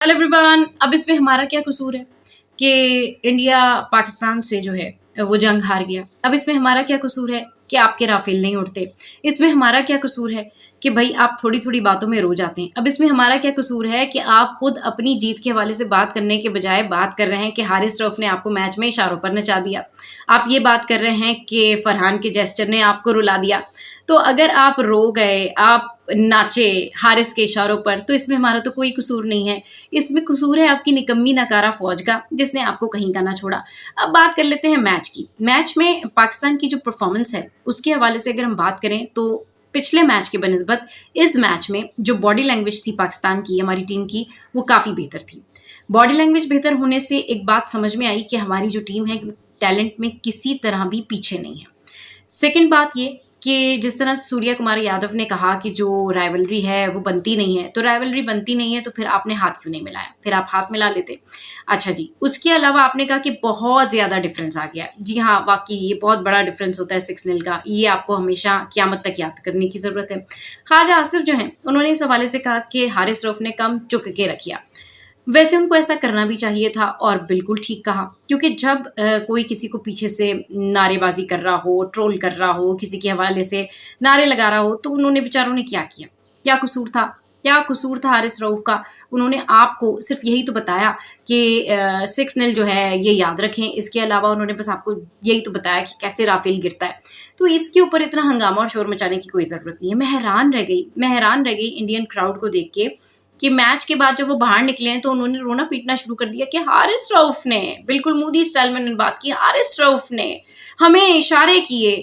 Hello everyone. अब इसमें हमारा क्या कसूर है कि इंडिया पाकिस्तान से जो है वो जंग हार गया। अब इसमें हमारा क्या कसूर है कि आपके राफेल नहीं उड़ते। इसमें हमारा क्या कसूर है कि भाई आप थोड़ी थोड़ी बातों में रो जाते हैं। अब इसमें हमारा क्या कसूर है कि आप खुद अपनी जीत के हवाले से बात करने के बजाय बात कर रहे हैं कि हारिस रऊफ ने आपको मैच में इशारों पर नचा दिया। आप ये बात कर रहे हैं कि फरहान के जेस्चर ने आपको रुला दिया। तो अगर आप रो गए, आप नाचे हारिस के इशारों पर, तो इसमें हमारा तो कोई कसूर नहीं है। इसमें कसूर है आपकी निकम्मी नकारा फौज का, जिसने आपको कहीं का ना छोड़ा। अब बात कर लेते हैं मैच की। मैच में पाकिस्तान की जो परफॉर्मेंस है उसके हवाले से अगर हम बात करें तो पिछले मैच के बनस्बत इस मैच में जो बॉडी लैंग्वेज थी पाकिस्तान की, हमारी टीम की, वो काफ़ी बेहतर थी। बॉडी लैंग्वेज बेहतर होने से एक बात समझ में आई कि हमारी जो टीम है टैलेंट में किसी तरह भी पीछे नहीं है। सेकंड बात ये कि जिस तरह सूर्या कुमार यादव ने कहा कि जो राइवलरी है वो बनती नहीं है, तो राइवलरी बनती नहीं है तो फिर आपने हाथ क्यों नहीं मिलाया? फिर आप हाथ मिला लेते। अच्छा जी, उसके अलावा आपने कहा कि बहुत ज़्यादा डिफरेंस आ गया। जी हाँ, वाकई ये बहुत बड़ा डिफरेंस होता है 6-0 का। ये आपको हमेशा क़यामत तक याद करने की ज़रूरत है। ख्वाजा आसिफ जो हैं उन्होंने इस हवाले से कहा कि हारिस रऊफ ने कम चुक के रखिया। वैसे उनको ऐसा करना भी चाहिए था और बिल्कुल ठीक कहा, क्योंकि जब कोई किसी को पीछे से नारेबाजी कर रहा हो, ट्रोल कर रहा हो, किसी के हवाले से नारे लगा रहा हो, तो उन्होंने बेचारों ने क्या किया? क्या कसूर था? क्या कसूर था हारिस रऊफ का? उन्होंने आपको सिर्फ यही तो बताया कि 6-0 जो है ये याद रखें। इसके अलावा उन्होंने बस आपको यही तो बताया कि कैसे राफेल गिरता है। तो इसके ऊपर इतना हंगामा और शोर मचाने की कोई ज़रूरत नहीं है। मैं हैरान रह गई इंडियन क्राउड को देख के कि मैच के बाद जब वो बाहर निकले हैं तो उन्होंने रोना पीटना शुरू कर दिया कि हारिस रऊफ ने, बिल्कुल मोदी स्टाइल में उन्होंने बात की, हारिस रऊफ ने हमें इशारे किए।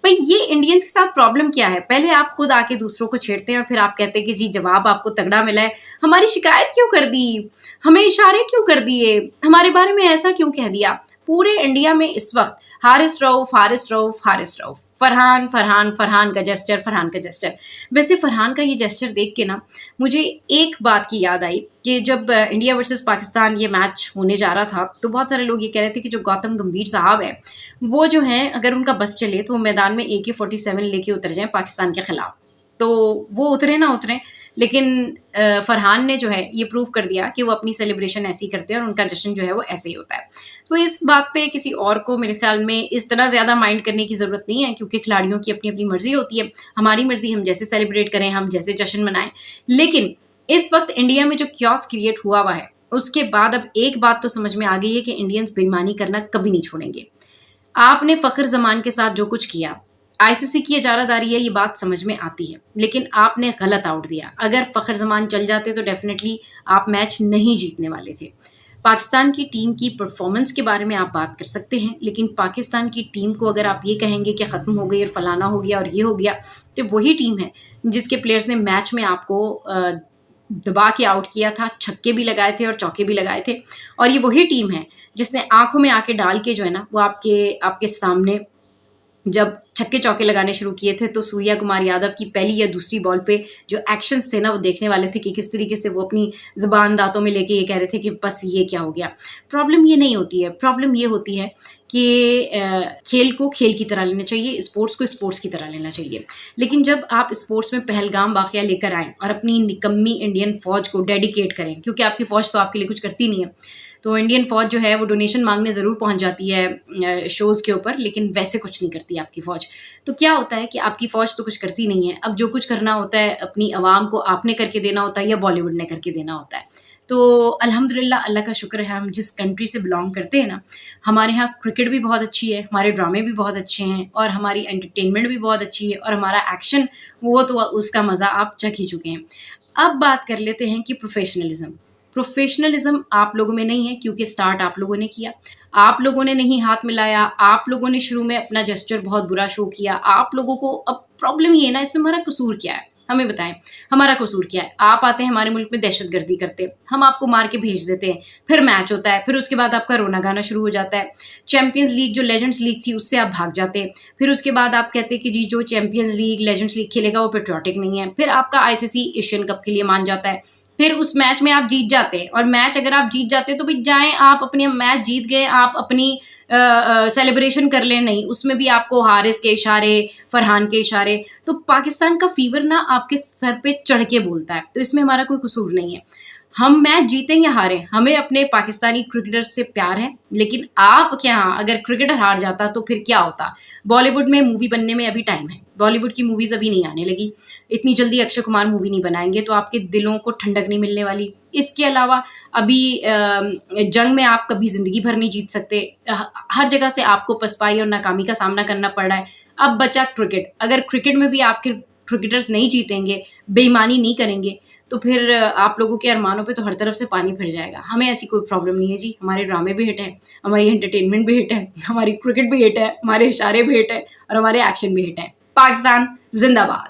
भाई ये इंडियंस के साथ प्रॉब्लम क्या है? पहले आप खुद आके दूसरों को छेड़ते हैं और फिर आप कहते हैं कि जी जवाब आपको तगड़ा मिला है। हमारी शिकायत क्यों कर दी? हमें इशारे क्यों कर दिए? हमारे बारे में ऐसा क्यों कह दिया? पूरे इंडिया में इस वक्त हारिस रऊफ, हारिस रऊफ, हारिस रऊफ, फरहान फरहान फरहान का जेस्चर, फरहान का जेस्चर। वैसे फरहान का ये जेस्चर देख के ना मुझे एक बात की याद आई कि जब इंडिया वर्सेस पाकिस्तान ये मैच होने जा रहा था तो बहुत सारे लोग ये कह रहे थे कि जो गौतम गंभीर साहब है वो जो हैं अगर उनका बस चले तो वो मैदान में AK-47 लेके उतर जाएं पाकिस्तान के खिलाफ। तो वो उतरे ना उतरे, लेकिन फरहान ने जो है ये प्रूव कर दिया कि वो अपनी सेलिब्रेशन ऐसे ही करते हैं और उनका जश्न जो है वो ऐसे ही होता है। तो इस बात पे किसी और को मेरे ख्याल में इस तरह ज़्यादा माइंड करने की ज़रूरत नहीं है, क्योंकि खिलाड़ियों की अपनी अपनी मर्जी होती है। हमारी मर्जी हम जैसे सेलिब्रेट करें, हम जैसे जश्न मनाएं। लेकिन इस वक्त इंडिया में जो क्योस क्रिएट हुआ है उसके बाद अब एक बात तो समझ में आ गई है कि इंडियंस बेईमानी करना कभी नहीं छोड़ेंगे। आपने फ़खर जमान के साथ जो कुछ किया, आईसीसी की इजारादारी है, ये बात समझ में आती है, लेकिन आपने गलत आउट दिया। अगर फ़खर जमान चल जाते तो डेफिनेटली आप मैच नहीं जीतने वाले थे। पाकिस्तान की टीम की परफॉर्मेंस के बारे में आप बात कर सकते हैं, लेकिन पाकिस्तान की टीम को अगर आप ये कहेंगे कि ख़त्म हो गई और फलाना हो गया और ये हो गया, तो वही टीम है जिसके प्लेयर्स ने मैच में आपको दबा के आउट किया था, छक्के भी लगाए थे और चौके भी लगाए थे। और ये वही टीम है जिसने आंखों में आके डाल के जो है ना वो आपके आपके सामने जब छक्के चौके लगाने शुरू किए थे तो सूर्या कुमार यादव की पहली या दूसरी बॉल पे जो एक्शंस थे ना वो देखने वाले थे कि किस तरीके से वो अपनी ज़ुबान दांतों में लेके ये कह रहे थे कि बस ये क्या हो गया। प्रॉब्लम ये नहीं होती है, प्रॉब्लम ये होती है कि खेल को खेल की तरह लेना चाहिए, स्पोर्ट्स को स्पोर्ट्स की तरह लेना चाहिए। लेकिन जब आप स्पोर्ट्स में पहलगाम वाक़या लेकर आएँ और अपनी निकम्मी इंडियन फ़ौज को डेडिकेट करें, क्योंकि आपकी फ़ौज तो आपके लिए कुछ करती नहीं है, तो इंडियन फ़ौज जो है वो डोनेशन मांगने ज़रूर पहुंच जाती है शोज़ के ऊपर, लेकिन वैसे कुछ नहीं करती आपकी फ़ौज। तो क्या होता है कि आपकी फ़ौज तो कुछ करती नहीं है। अब जो कुछ करना होता है अपनी आवाम को आपने करके देना होता है या बॉलीवुड ने करके देना होता है। तो अल्हम्दुलिल्लाह, अल्लाह का शुक्र है, हम जिस कंट्री से बिलोंग करते हैं ना, हमारे यहाँ क्रिकेट भी बहुत अच्छी है, हमारे ड्रामे भी बहुत अच्छे हैं और हमारी एंटरटेनमेंट भी बहुत अच्छी है और हमारा एक्शन वो तो उसका मज़ा आप चख ही चुके हैं। अब बात कर लेते हैं कि प्रोफेशनलिज्म। प्रोफेशनलिज्म आप लोगों में नहीं है, क्योंकि स्टार्ट आप लोगों ने किया। आप लोगों ने नहीं हाथ मिलाया, आप लोगों ने शुरू में अपना जेस्चर बहुत बुरा शो किया। आप लोगों को अब प्रॉब्लम ये है ना, इसमें हमारा कसूर क्या है? हमें बताएं, हमारा कसूर क्या है? आप आते हैं हमारे मुल्क में दहशतगर्दी करते, हम आपको मार के भेज देते हैं, फिर मैच होता है, फिर उसके बाद आपका रोना गाना शुरू हो जाता है। चैंपियंस लीग जो लेजेंड्स लीग थी उससे आप भाग जाते हैं, फिर उसके बाद आप कहते हैं कि जी जो चैंपियंस लीग लेजेंड्स लीग खेलेगा वो पेट्रियाटिक नहीं है, फिर आपका आईसीसी एशियन कप के लिए मान जाता है, फिर उस मैच में आप जीत जाते हैं। और मैच अगर आप जीत जाते हैं तो भाई जाएं, आप अपने मैच जीत गए, आप अपनी सेलिब्रेशन कर लें, नहीं उसमें भी आपको हारिस के इशारे, फरहान के इशारे। तो पाकिस्तान का फीवर ना आपके सर पे चढ़ के बोलता है, तो इसमें हमारा कोई कसूर नहीं है। हम मैच जीतें या हारें, हमें अपने पाकिस्तानी क्रिकेटर्स से प्यार है, लेकिन आप क्या अगर क्रिकेटर हार जाता तो फिर क्या होता? बॉलीवुड में मूवी बनने में अभी टाइम है। बॉलीवुड की मूवीज़ अभी नहीं आने लगी। इतनी जल्दी अक्षय कुमार मूवी नहीं बनाएँगे, तो आपके दिलों को ठंडक नहीं मिलने वाली। इसके अलावा अभी जंग में आप कभी ज़िंदगी भर नहीं जीत सकते। हर जगह से आपको पसपाई और नाकामी का सामना करना पड़ रहा है। अब बचा क्रिकेट, अगर क्रिकेट में भी आपके क्रिकेटर्स नहीं जीतेंगे, बेईमानी नहीं करेंगे, तो फिर आप लोगों के अरमानों पे तो हर तरफ से पानी फिर जाएगा। हमें ऐसी कोई प्रॉब्लम नहीं है जी, हमारे ड्रामे भी हिट हैं, हमारी एंटरटेनमेंट भी हिट है, हमारी क्रिकेट भी हिट है, हमारे इशारे भी हिट है और हमारे एक्शन भी हिट है। पाकिस्तान ज़िंदाबाद।